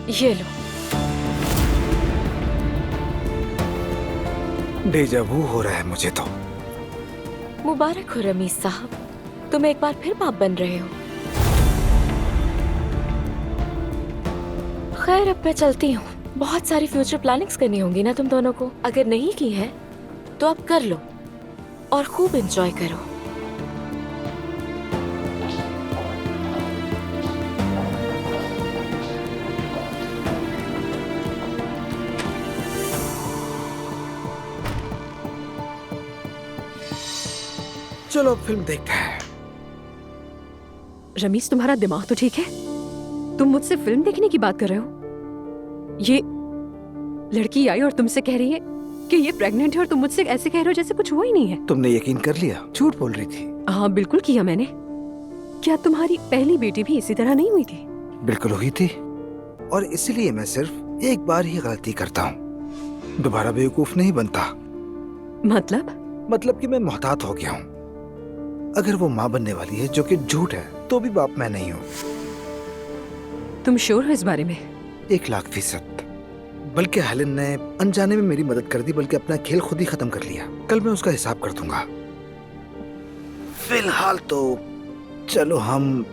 ये लो। डेजा वू हो रहा है मुझे तो। मुबारक हो रमीज साहब, तुम एक बार फिर बाप बन रहे हो। खैर अब मैं चलती हूँ, बहुत सारी फ्यूचर प्लानिंग्स करनी होंगी ना तुम दोनों को। अगर नहीं की है तो अब कर लो और खूब एंजॉय करो। चलो अब फिल्म देखते हैं। रमीज, तुम्हारा दिमाग तो ठीक है? तुम मुझसे फिल्म देखने की बात कर रहे हो? ये लड़की आई और तुमसे कह रही है कि ये प्रेग्नेंट है और तुम मुझसे ऐसे कह रहे हो जैसे कुछ हुआ ही नहीं है। तुमने यकीन कर लिया? झूठ बोल रही थी। हाँ बिल्कुल किया मैंने। क्या तुम्हारी पहली बेटी भी इसी तरह नहीं हुई थी? बिल्कुल हुई थी, और इसलिए मैं सिर्फ एक बार ही गलती करता हूँ, दोबारा बेवकूफ नहीं बनता। मतलब कि मैं मोहतात हो गया हूँ। अगर वो माँ बनने वाली है, जो कि झूठ है, तो भी बाप मैं नहीं हूँ। तुम श्योर हो इस बारे में? 1,00,000%। बल्कि हेलन ने अनजाने में मेरी मदद कर दी, बल्कि अपना खेल खुद ही खत्म कर लिया। कल मैं उसका हिसाब कर दूंगा। फिलहाल तो चलो हम